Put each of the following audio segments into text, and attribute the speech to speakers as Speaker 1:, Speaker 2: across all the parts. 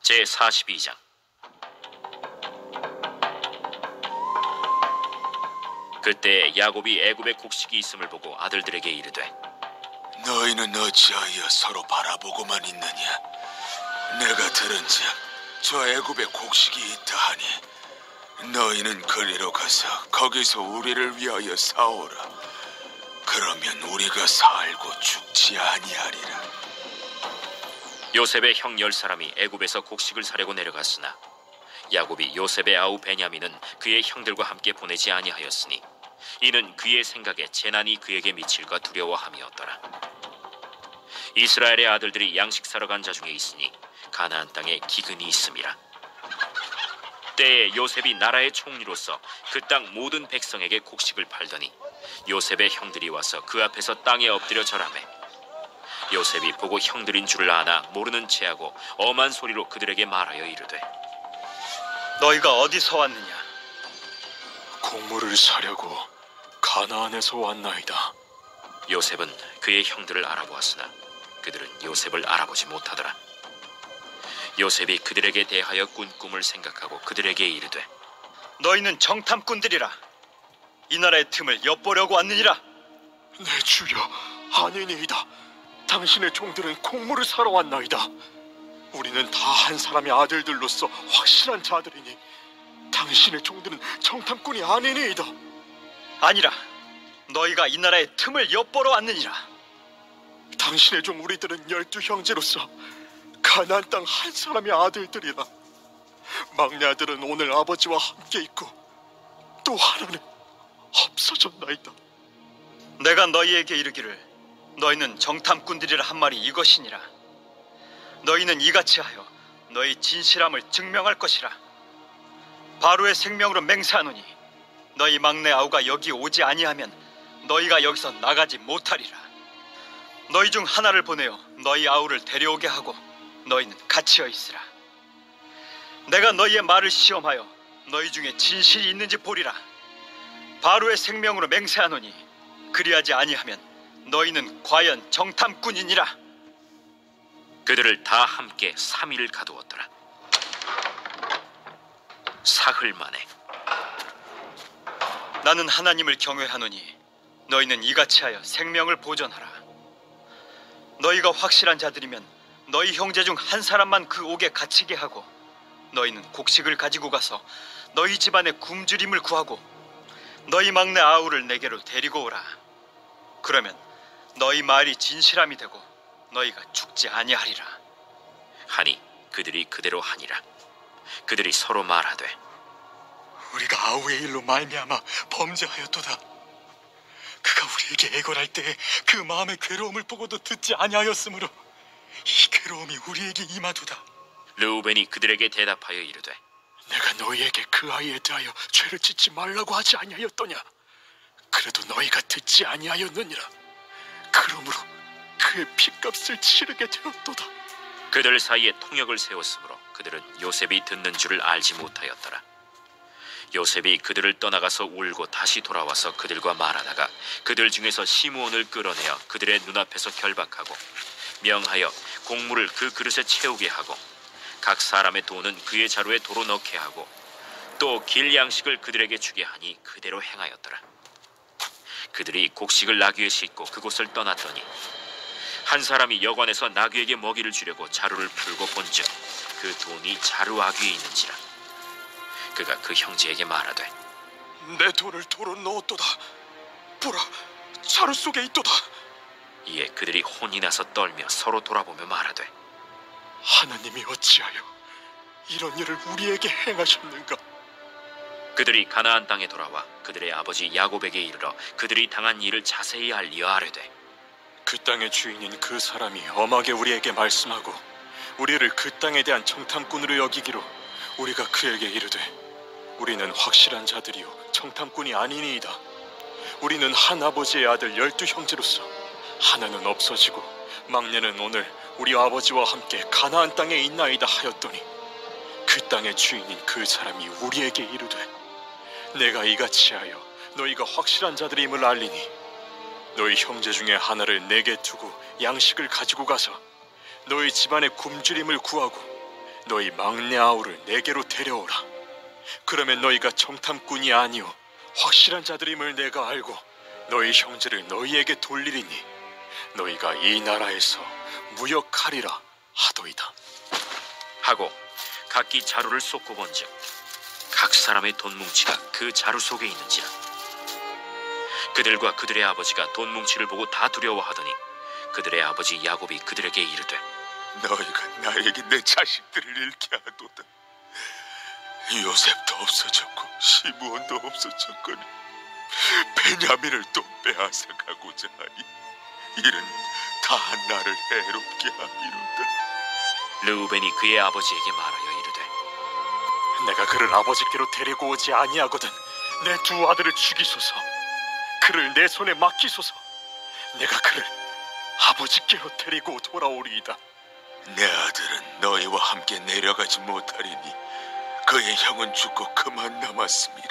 Speaker 1: 제42장. 그때 야곱이 애굽에 곡식이 있음을 보고 아들들에게 이르되,
Speaker 2: 너희는 어찌하여 서로 바라보고만 있느냐? 내가 들은즉 저 애굽에 곡식이 있다 하니 너희는 그리로 가서 거기서 우리를 위하여 사오라. 그러면 우리가 살고 죽지 아니하리라.
Speaker 1: 요셉의 형 10사람이 애굽에서 곡식을 사려고 내려갔으나 야곱이 요셉의 아우 베냐민은 그의 형들과 함께 보내지 아니하였으니 이는 그의 생각에 재난이 그에게 미칠까 두려워함이었더라. 이스라엘의 아들들이 양식 사러 간 자 중에 있으니 가나안 땅에 기근이 있음이라. 때에 요셉이 나라의 총리로서 그 땅 모든 백성에게 곡식을 팔더니 요셉의 형들이 와서 그 앞에서 땅에 엎드려 절하매, 요셉이 보고 형들인 줄을 아나 모르는 체하고 엄한 소리로 그들에게 말하여 이르되,
Speaker 3: 너희가 어디서 왔느냐?
Speaker 2: 곡물을 사려고 가나안에서 왔나이다.
Speaker 1: 요셉은 그의 형들을 알아보았으나 그들은 요셉을 알아보지 못하더라. 요셉이 그들에게 대하여 꾼 꿈을 생각하고 그들에게 이르되,
Speaker 3: 너희는 정탐꾼들이라. 이 나라의 틈을 엿보려고 왔느니라.
Speaker 2: 내 주여, 아니니이다. 당신의 종들은 곡물을 사러 왔나이다. 우리는 다 한 사람의 아들들로서 확실한 자들이니 당신의 종들은 정탐꾼이 아니니이다.
Speaker 3: 아니라 너희가 이 나라의 틈을 엿보러 왔느니라.
Speaker 2: 당신의 종 우리들은 12형제로서 가나안 땅 한 사람의 아들들이라. 막내 아들은 오늘 아버지와 함께 있고 또 하나는 없어졌나이다.
Speaker 3: 내가 너희에게 이르기를 너희는 정탐꾼들이라 한 말이 이것이니라. 너희는 이같이 하여 너희 진실함을 증명할 것이라. 바로의 생명으로 맹세하노니 너희 막내 아우가 여기 오지 아니하면 너희가 여기서 나가지 못하리라. 너희 중 하나를 보내어 너희 아우를 데려오게 하고 너희는 갇히어 있으라. 내가 너희의 말을 시험하여 너희 중에 진실이 있는지 보리라. 바로의 생명으로 맹세하노니 그리하지 아니하면 너희는 과연 정탐꾼이니라.
Speaker 1: 그들을 다 함께 3일을 가두었더라. 사흘 만에
Speaker 3: 나는 하나님을 경외하노니 너희는 이같이 하여 생명을 보존하라. 너희가 확실한 자들이면 너희 형제 중 한 사람만 그 옥에 갇히게 하고 너희는 곡식을 가지고 가서 너희 집안의 굶주림을 구하고 너희 막내 아우를 내게로 데리고 오라. 그러면 너희 말이 진실함이 되고 너희가 죽지 아니하리라.
Speaker 1: 하니 그들이 그대로 하니라. 그들이 서로 말하되,
Speaker 2: 우리가 아우의 일로 말미암아 범죄하였도다. 그가 우리에게 애걸할 때에 그 마음의 괴로움을 보고도 듣지 아니하였으므로 이 괴로움이 우리에게 임하도다.
Speaker 1: 르우벤이 그들에게 대답하여 이르되,
Speaker 2: 내가 너희에게 그 아이에 대하여 죄를 짓지 말라고 하지 아니하였더냐? 그래도 너희가 듣지 아니하였느니라. 그러므로 그의 핏값을 치르게 되었도다.
Speaker 1: 그들 사이에 통역을 세웠으므로 그들은 요셉이 듣는 줄을 알지 못하였더라. 요셉이 그들을 떠나가서 울고 다시 돌아와서 그들과 말하다가 그들 중에서 시므온을 끌어내어 그들의 눈앞에서 결박하고 명하여 곡물을 그 그릇에 채우게 하고 각 사람의 돈은 그의 자루에 도로 넣게 하고 또 길 양식을 그들에게 주게 하니 그대로 행하였더라. 그들이 곡식을 나귀에 싣고 그곳을 떠났더니 한 사람이 여관에서 나귀에게 먹이를 주려고 자루를 풀고 본즉 그 돈이 자루 아귀에 있는지라. 그가 그 형제에게 말하되,
Speaker 2: 내 돈을 도로 넣었도다. 보라, 자루 속에 있도다.
Speaker 1: 이에 그들이 혼이 나서 떨며 서로 돌아보며 말하되,
Speaker 2: 하나님이 어찌하여 이런 일을 우리에게 행하셨는가?
Speaker 1: 그들이 가나안 땅에 돌아와 그들의 아버지 야곱에게 이르러 그들이 당한 일을 자세히 알리어 아뢰되,
Speaker 4: 그 땅의 주인인 그 사람이 엄하게 우리에게 말씀하고 우리를 그 땅에 대한 정탐꾼으로 여기기로 우리가 그에게 이르되, 우리는 확실한 자들이요 정탐꾼이 아니니이다. 우리는 한 아버지의 아들 12형제로서 하나는 없어지고 막내는 오늘 우리 아버지와 함께 가나안 땅에 있나이다 하였더니 그 땅의 주인인 그 사람이 우리에게 이르되, 내가 이같이 하여 너희가 확실한 자들임을 알리니 너희 형제 중에 하나를 내게 두고 양식을 가지고 가서 너희 집안의 굶주림을 구하고 너희 막내 아우를 내게로 데려오라. 그러면 너희가 정탐꾼이 아니오 확실한 자들임을 내가 알고 너희 형제를 너희에게 돌리리니 너희가 이 나라에서 무역하리라 하도이다.
Speaker 1: 하고 각기 자루를 쏟고 본즉 각 사람의 돈 뭉치가 그 자루 속에 있는지라. 그들과 그들의 아버지가 돈 뭉치를 보고 다 두려워하더니 그들의 아버지 야곱이 그들에게 이르되
Speaker 5: 너희가 나에게 내 자식들을 잃게 하도다. 요셉도 없어졌고 시므온도 없어졌거니 베냐민을 또 빼앗아가고자 하니 이는 다 나를 해롭게 함이로다.
Speaker 1: 르우벤이 그의 아버지에게 말하여 이르되
Speaker 4: 내가 그를 아버지께로 데리고 오지 아니하거든 내 두 아들을 죽이소서. 그를 내 손에 맡기소서. 내가 그를 아버지께로 데리고 돌아오리이다.
Speaker 5: 내 아들은 너희와 함께 내려가지 못하리니 그의 형은 죽고 그만 남았습니다.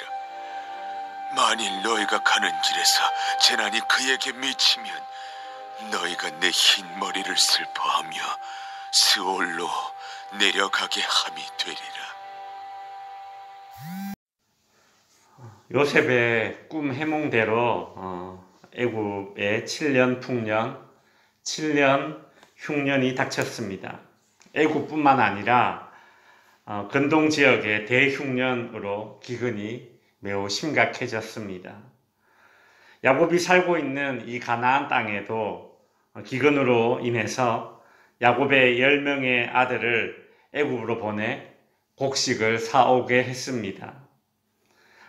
Speaker 5: 만일 너희가 가는 길에서 재난이 그에게 미치면 너희가 내 흰 머리를 슬퍼하며 스올로 내려가게 함이 되리라.
Speaker 6: 요셉의 꿈 해몽대로 애굽의 7년 풍년, 7년 흉년이 닥쳤습니다. 애굽뿐만 아니라 근동 지역의 대흉년으로 기근이 매우 심각해졌습니다. 야곱이 살고 있는 이 가나안 땅에도 기근으로 인해서 야곱의 10명의 아들을 애굽으로 보내 곡식을 사오게 했습니다.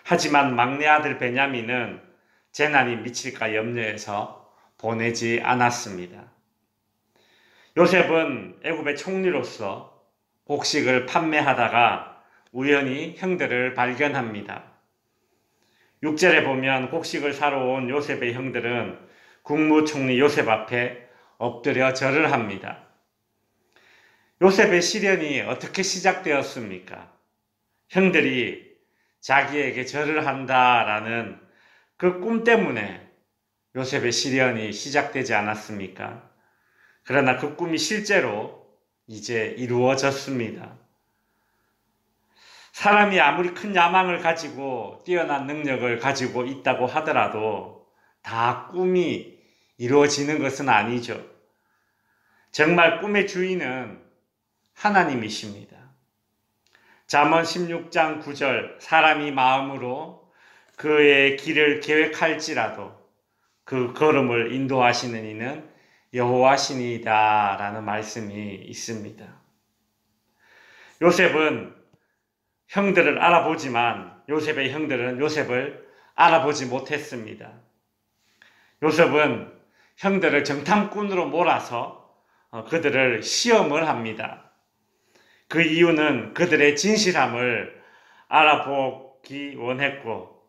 Speaker 6: 하지만 막내 아들 베냐민은 재난이 미칠까 염려해서 보내지 않았습니다. 요셉은 애굽의 총리로서 곡식을 판매하다가 우연히 형들을 발견합니다. 6절에 보면 곡식을 사러 온 요셉의 형들은 국무총리 요셉 앞에 엎드려 절을 합니다. 요셉의 시련이 어떻게 시작되었습니까? 형들이 자기에게 절을 한다라는 그 꿈 때문에 요셉의 시련이 시작되지 않았습니까? 그러나 그 꿈이 실제로 이제 이루어졌습니다. 사람이 아무리 큰 야망을 가지고 뛰어난 능력을 가지고 있다고 하더라도 다 꿈이 이루어지는 것은 아니죠. 정말 꿈의 주인은 하나님이십니다. 잠언 16장 9절 사람이 마음으로 그의 길을 계획할지라도 그 걸음을 인도하시는 이는 여호와시니이다 라는 말씀이 있습니다. 요셉은 형들을 알아보지만 요셉의 형들은 요셉을 알아보지 못했습니다. 요셉은 형들을 정탐꾼으로 몰아서 그들을 시험을 합니다. 그 이유는 그들의 진실함을 알아보기 원했고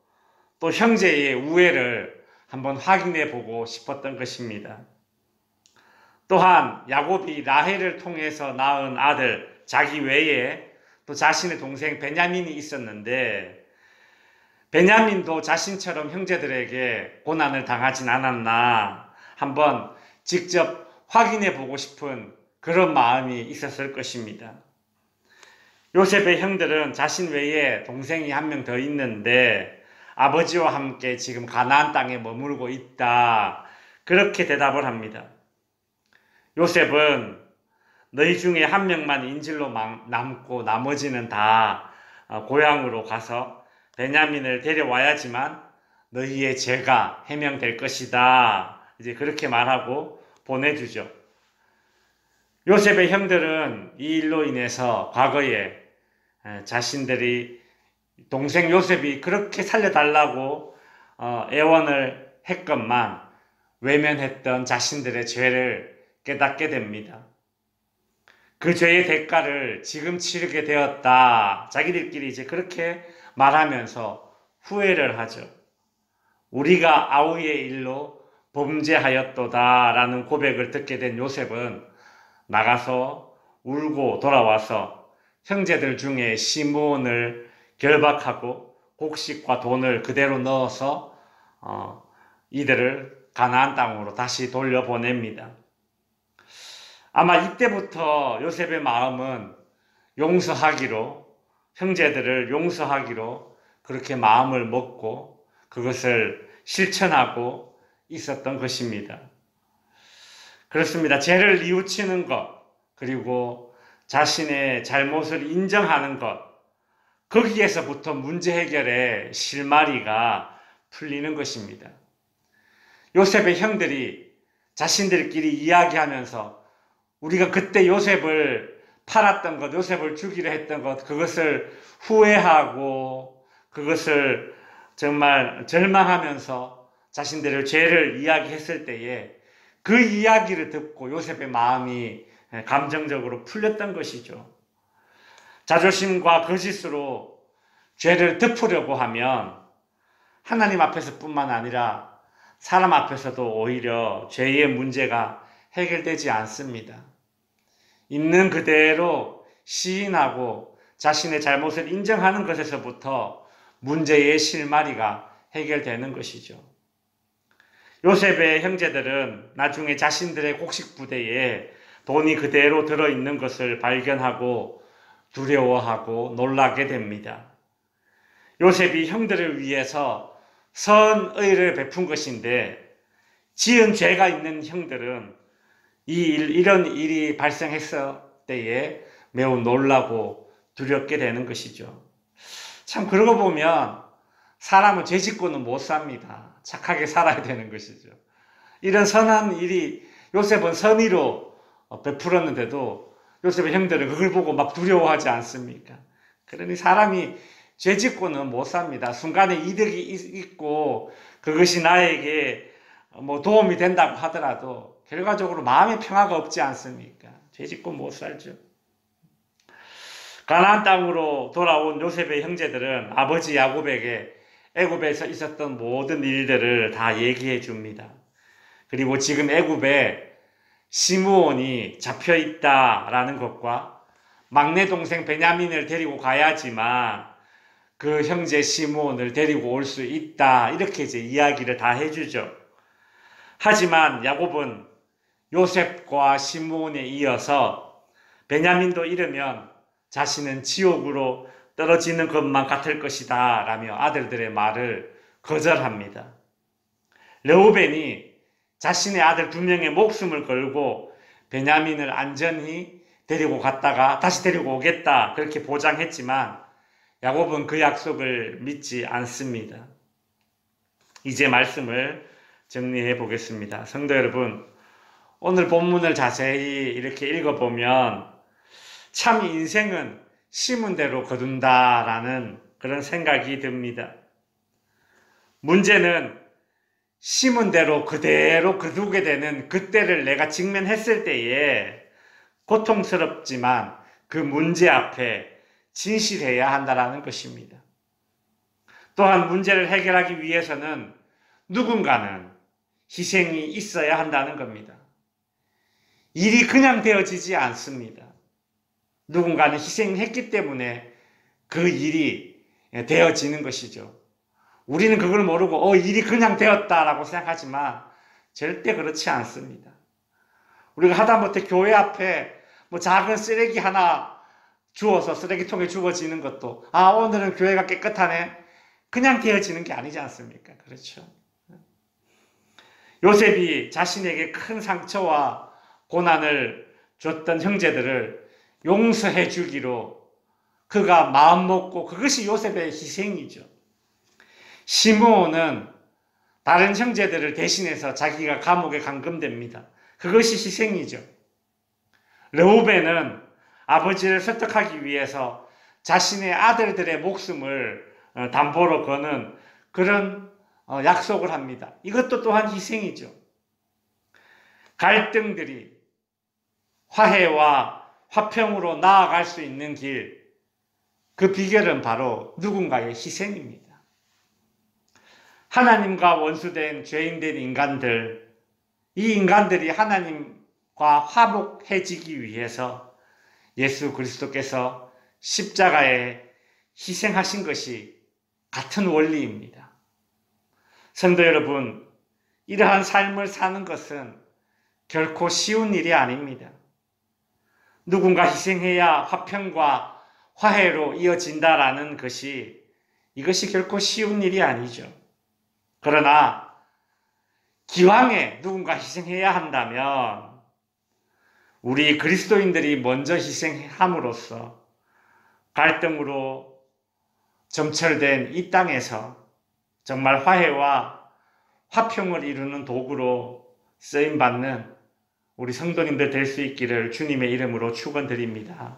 Speaker 6: 또 형제의 우애를 한번 확인해 보고 싶었던 것입니다. 또한 야곱이 라헬을 통해서 낳은 아들 자기 외에 또 자신의 동생 베냐민이 있었는데 베냐민도 자신처럼 형제들에게 고난을 당하진 않았나 한번 직접 확인해 보고 싶은 그런 마음이 있었을 것입니다. 요셉의 형들은 자신 외에 동생이 한 명 더 있는데 아버지와 함께 지금 가나안 땅에 머물고 있다. 그렇게 대답을 합니다. 요셉은 너희 중에 한 명만 인질로 남고 나머지는 다 고향으로 가서 베냐민을 데려와야지만 너희의 죄가 해명될 것이다. 이제 그렇게 말하고 보내주죠. 요셉의 형들은 이 일로 인해서 과거에 자신들이 동생 요셉이 그렇게 살려달라고 애원을 했건만 외면했던 자신들의 죄를 깨닫게 됩니다. 그 죄의 대가를 지금 치르게 되었다. 자기들끼리 이제 그렇게 말하면서 후회를 하죠. 우리가 아우의 일로 범죄하였도다 라는 고백을 듣게 된 요셉은 나가서 울고 돌아와서 형제들 중에 시므온을 결박하고 곡식과 돈을 그대로 넣어서 이들을 가나안 땅으로 다시 돌려보냅니다. 아마 이때부터 요셉의 마음은 용서하기로, 형제들을 용서하기로 그렇게 마음을 먹고 그것을 실천하고 있었던 것입니다. 그렇습니다. 죄를 뉘우치는 것, 그리고 자신의 잘못을 인정하는 것, 거기에서부터 문제 해결의 실마리가 풀리는 것입니다. 요셉의 형들이 자신들끼리 이야기하면서 우리가 그때 요셉을 팔았던 것, 요셉을 주기로 했던 것, 그것을 후회하고 그것을 정말 절망하면서 자신들의 죄를 이야기했을 때에 그 이야기를 듣고 요셉의 마음이 감정적으로 풀렸던 것이죠. 자존심과 거짓으로 죄를 덮으려고 하면 하나님 앞에서뿐만 아니라 사람 앞에서도 오히려 죄의 문제가 해결되지 않습니다. 있는 그대로 시인하고 자신의 잘못을 인정하는 것에서부터 문제의 실마리가 해결되는 것이죠. 요셉의 형제들은 나중에 자신들의 곡식 부대에 돈이 그대로 들어있는 것을 발견하고 두려워하고 놀라게 됩니다. 요셉이 형들을 위해서 선의를 베푼 것인데 지은 죄가 있는 형들은 이런 일이 발생했을 때에 매우 놀라고 두렵게 되는 것이죠. 참 그러고 보면 사람은 죄 짓고는 못 삽니다. 착하게 살아야 되는 것이죠. 이런 선한 일이 요셉은 선의로 베풀었는데도 요셉의 형들은 그걸 보고 막 두려워하지 않습니까? 그러니 사람이 죄 짓고는 못 삽니다. 순간에 이득이 있고 그것이 나에게 도움이 된다고 하더라도 결과적으로 마음의 평화가 없지 않습니까? 죄 짓고 못 살죠. 가나안 땅으로 돌아온 요셉의 형제들은 아버지 야곱에게 애굽에서 있었던 모든 일들을 다 얘기해 줍니다. 그리고 지금 애굽에 시므온이 잡혀 있다라는 것과 막내 동생 베냐민을 데리고 가야지만 그 형제 시므온을 데리고 올 수 있다, 이렇게 이제 이야기를 다 해주죠. 하지만 야곱은 요셉과 시므온에 이어서 베냐민도 잃으면 자신은 지옥으로 떨어지는 것만 같을 것이다 라며 아들들의 말을 거절합니다. 르우벤이 자신의 아들 2명의 목숨을 걸고 베냐민을 안전히 데리고 갔다가 다시 데리고 오겠다 그렇게 보장했지만 야곱은 그 약속을 믿지 않습니다. 이제 말씀을 정리해 보겠습니다. 성도 여러분, 오늘 본문을 자세히 이렇게 읽어보면 참 인생은 심은 대로 거둔다라는 그런 생각이 듭니다. 문제는 심은 대로 그대로 거두게 되는 그때를 내가 직면했을 때에 고통스럽지만 그 문제 앞에 진실해야 한다는 것입니다. 또한 문제를 해결하기 위해서는 누군가는 희생이 있어야 한다는 겁니다. 일이 그냥 되어지지 않습니다. 누군가는 희생했기 때문에 그 일이 되어지는 것이죠. 우리는 그걸 모르고 일이 그냥 되었다라고 생각하지만 절대 그렇지 않습니다. 우리가 하다못해 교회 앞에 작은 쓰레기 하나 주워서 쓰레기통에 주워지는 것도 오늘은 교회가 깨끗하네, 그냥 되어지는 게 아니지 않습니까? 그렇죠. 요셉이 자신에게 큰 상처와 고난을 줬던 형제들을 용서해 주기로 그가 마음 먹고, 그것이 요셉의 희생이죠. 시므온은 다른 형제들을 대신해서 자기가 감옥에 감금됩니다. 그것이 희생이죠. 르우벤은 아버지를 설득하기 위해서 자신의 아들들의 목숨을 담보로 거는 그런 약속을 합니다. 이것도 또한 희생이죠. 갈등들이 화해와 화평으로 나아갈 수 있는 길, 그 비결은 바로 누군가의 희생입니다. 하나님과 원수된 죄인된 인간들, 이 인간들이 하나님과 화목해지기 위해서 예수 그리스도께서 십자가에 희생하신 것이 같은 원리입니다. 성도 여러분, 이러한 삶을 사는 것은 결코 쉬운 일이 아닙니다. 누군가 희생해야 화평과 화해로 이어진다라는 이것이 결코 쉬운 일이 아니죠. 그러나 기왕에 누군가 희생해야 한다면 우리 그리스도인들이 먼저 희생함으로써 갈등으로 점철된 이 땅에서 정말 화해와 화평을 이루는 도구로 쓰임받는 우리 성도님들 될 수 있기를 주님의 이름으로 축원드립니다.